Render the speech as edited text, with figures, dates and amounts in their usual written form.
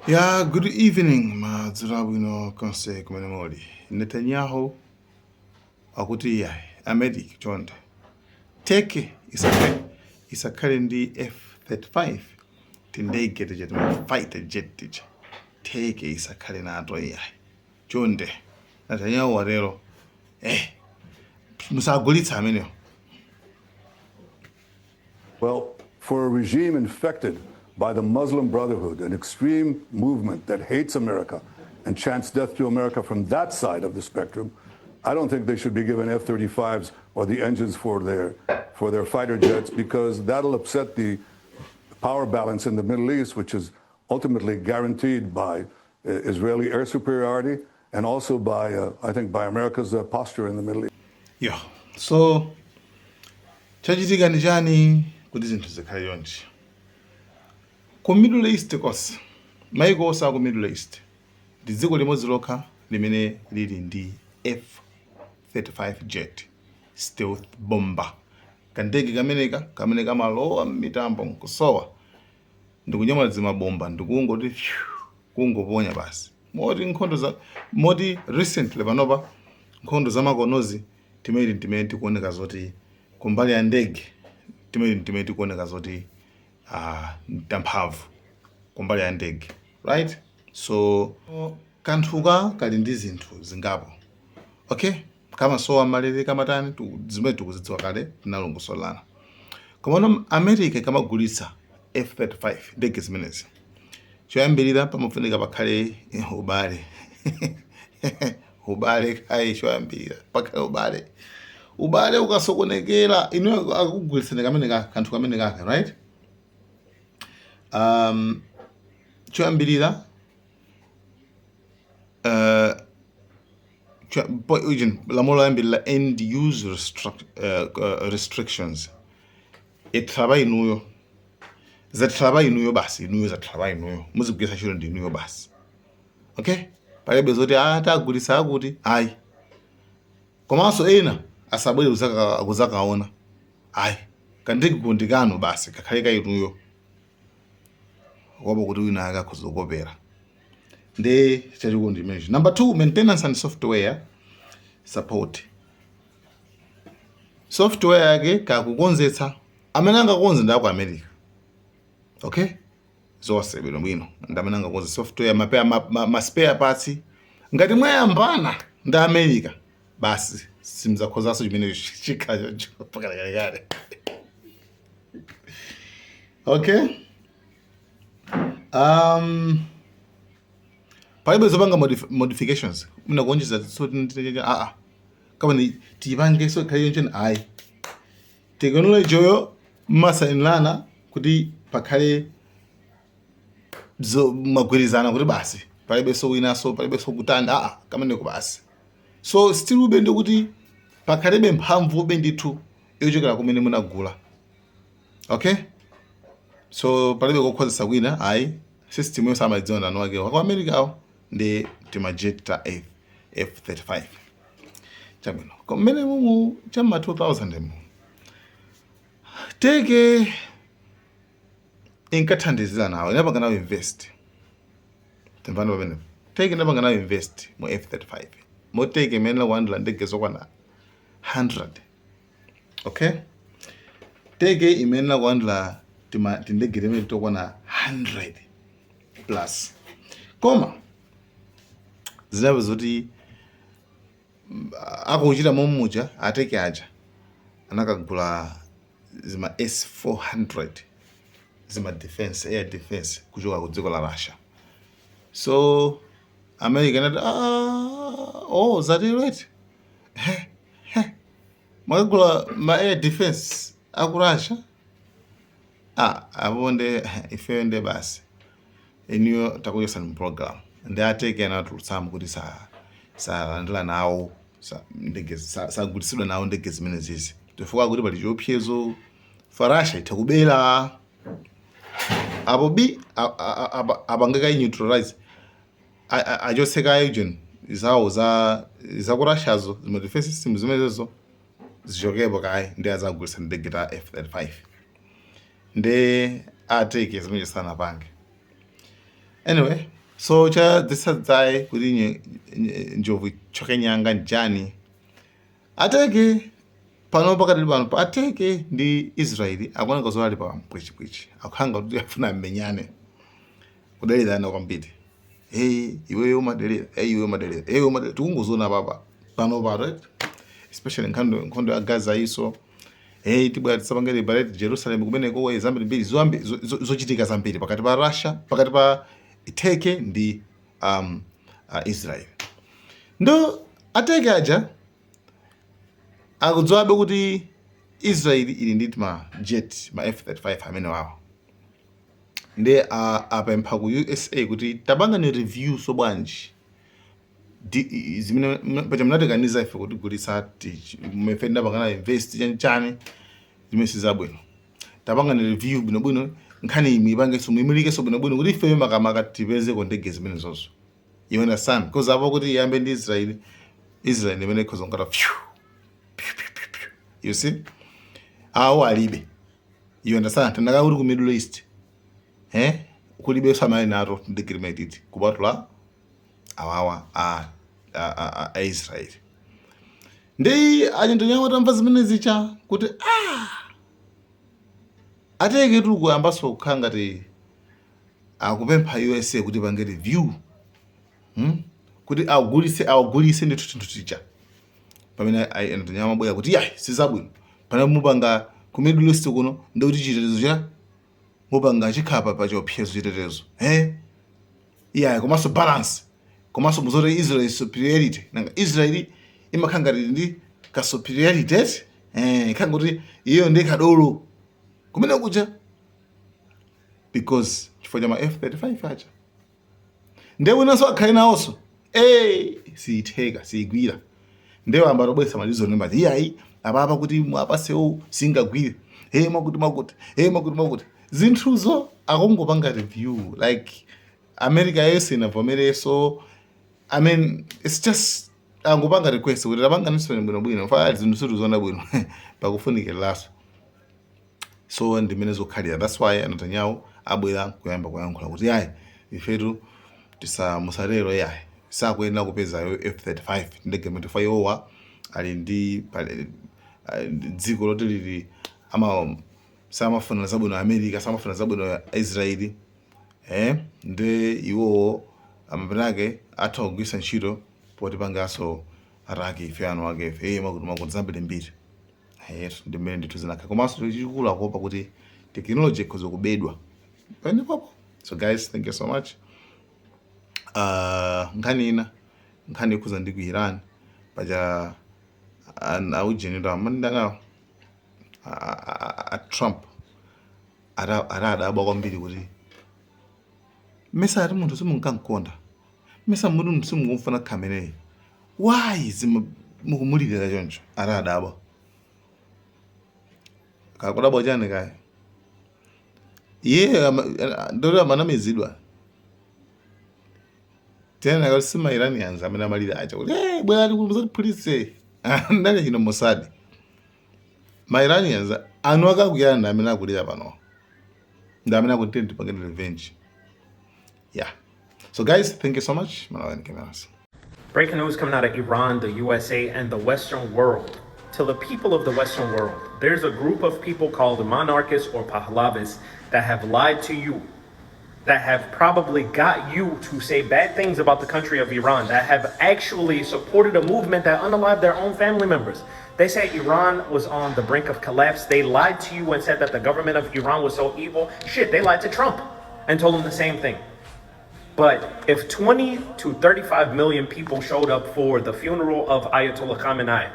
Yeah, good evening, madzulo bwino konse kumene muli. Netanyahu akuti yayi America chonde teke isakhale ndi F-35 tindege tije fighter jet tije teke isakhale nato yayi chonde Netanyahu warero musagulitsa amenewo. Well, for a regime infected by the Muslim Brotherhood, an extreme movement that hates America and chants death to America from that side of the spectrum, I don't think they should be given F-35s or the engines for their fighter jets, because that'll upset the power balance in the Middle East, which is ultimately guaranteed by Israeli air superiority and also by, I think, by America's posture in the Middle East. Yeah, so chachitika ndi chani kuti zinthu zikhale chonchi ku Middle East konse maiko onse aku Middle East ndi dziko limodzi lokha limene lili ndi F-35 jet stealth bomber kandege kamene kamalowa m'mitambo nkusowa ndikunyamula zimabomba ndikungoti kungoponya basi moti recently panopa nkhondo zamakonozi timene tikuoneka zoti kumbali ya ndege timene tikuoneka zoti tamphamvu kumbali ya ndege, right? So kanthuka kali ndi zinthu zingapo, okay, kamasowa malere kamatani zimene tikuzidziwa kale tinalongosolana. Komano America kamagulitsa F-35 ndege zimenezi choyambirira pamafunika pakhale ubale ubale kai choyambirira pakhale ubale ukasokonekera ino akugulitsana kamene kanthu kamene kake, right? Choyambirira lamulo yambirira end use restrictions itraba inuyo zatraba inuyo basi inuyo zatraba inuyo muzigwisa chiro ndi inuyo basi, okay, palibe zoti atagulitsa akuti ayi komanso ena asabwere kuzakaona ayi kandege kundikano basi kakhale kainuyo wabo kuti wina akakuzokopera ndi chachikondi imenechi. Number 2, maintenance and software support. Software yake kakukonzetsa amene angakonze ndi aku America, okay, zonse bwino ndamene angakonze software ma spare parts ngati mwayambana ndi America basi simzakhozanso chimene chikhacho pakale okay. Palibe zopanga modifications muna kuonjeza kama ni tipange so kali yonchen ayi technology yo masainlana kuti pakhale zo magwirizana kuti basi palibe so wina so palibe so kutanda kama ndiko basi so still ubende kuti pakhalebe mphamvu bendithu yochokera kumene munagula, okay. So palibe kokhozesa kwina ayi system yo samadziona nanu wake kwa America awo ndi timajet ta F-35 chabwino kumene mumu chama 2000 mu teke inkathandizira nawo inapanga nawo invest timvana pamene teke inapanga nawo invest mu F-35 mo teke imene wandla ndege zokwana 100, okay, teke imene wandla tindege imene tokwana 100 plus koma zinabe zoti akuchita momuja ateke aja anakagula zima S-400 zima defense air defense kuchoka ku dziko la Russia. So America inati zati right mwakagula ma air defense aku Russia abonde ifende basi eniyo takuyosa mu program ndi ateke anatulutsamu kuti salandira nawo ndege sagulitsidwa nawo ndege zimene zizi chifukwa kuti pali chiopsezo Russia itakubera apo abangeka neutralize achoseka agent zawo za ku Russiazo zima defense system zimenezo zichokepo kai ndi azagulitsa ndege ta F-35 ndi ateke zimene sana pange Anyway, so cha disadzai kuti njovu choke nyanga njani ateke pano pakati pano pateke ndi Israeli akuoneka zolali pa mpwichipwichi akuhanga kuti afuna mmenyane kudalirana kwambiri. Iweyo umadelera, iweyo umadelera, iweyo umadelera, tikungozona pano pa right, especially nkhondo ya Gaza iso. Tibwera tisapangire ballet Jerusalem kumeneko zambiri mbiri zochitika zambiri pakati pa Russia, pakati pa Turkey ndi Israel. Ndo ateke aja akudziwabe kuti Israel ili ndi ma jet ma F-35 amene wawo nde apempha ku USA kuti tabangani review so bwanji zimene pacha mnatekaniza ife kuti gulitsa mefenda pakana invest chani zimene sizabwino, tabangani review bwinobwino nkhani imipangeso muyimilikeso bwinobwino kuti ife makamaka tipezeko ndege zimene zozo. You understand? Because apo kuti iyambe ndi Israel imene ikhoza ngata you see awo alibe. You understand? Tandaka kuti ku Middle East kulibe samali nato ndegreement iti kubatula awawa a Israel. Ndi anyandonyawo tamva zimene zicha kuti ateke tu kuyambaso kukhala ngati akupempha USA kuti pange review kuti awugulise ndi tuthu ticha pamene anyandonyawo mabwera kuti sizabwino pana mupanga ku Middle East kuno ndikuti chitetezo cha mupanga chikhapa pa chiopsezo chitetezo komanso balance komanso muzoti Israel superiority nanga Israel imakhala ngati ndi ka superiority ikhala kuti iyo ndi kadolo kumene kuja because chifukwa cha ma F-35 acha nde winanso akhale nawonso siyitheka siyigwira ndewo amba tobwesa malizo nemba iyayi apapa kuti mwapasewo singagwire makuti zinthuzo akungopanga review like America yese inavomereso. I mean, it's just angopanga request kuti tapanganiswe bwinobwino fa zinthu situzona bwino pakufunikira laso. So ndimene zokhalira, that's why Netanyahu abwera kuyamba kuyankhula kuti ifetu musalero sakuyenera kupeza F-35 ndege mutifa yowa ali ndi dziko loti lili samafuna zabwino America, samafuna zabwino Israeli. Nde iwo amapitake atha kugwisa ntchito poti pangaso atake ife anu ake ife makuti zambiri mbiri. Ndimene ndithu zinakha komanso chikulu akuopa kuti technology ikhoza kubedwa panepopo. So guys, thank you so much. Nkhani ikhuza ndi ku Iran paja aujenera mandanga Trump adabwa kwambiri kuti mesa ati munthu simunkankonda, mesa munthu simungumfuna kameneyi, why mukumulirira choncho adabwa kakudabwa chani kaya ndoti amanamizidwa tena kuti sima Iranians amene amalira acha kuti bwerani muzatipulitse ndale chino Mossad. Ma Iranians anu akakuyana ndi amene akulira pano ndi amene akuti tipangene revenge. So guys, thank you so much. Breaking news coming out of Iran, the USA, and the Western world. To the people of the Western world, there's a group of people called monarchists or Pahlavis that have lied to you, that have probably got you to say bad things about the country of Iran, that have actually supported a movement that unalived their own family members. They say Iran was on the brink of collapse. They lied to you and said that the government of Iran was so evil. Shit, they lied to Trump and told him the same thing. But if 20 to 35 million people showed up for the funeral of Ayatollah Khamenei,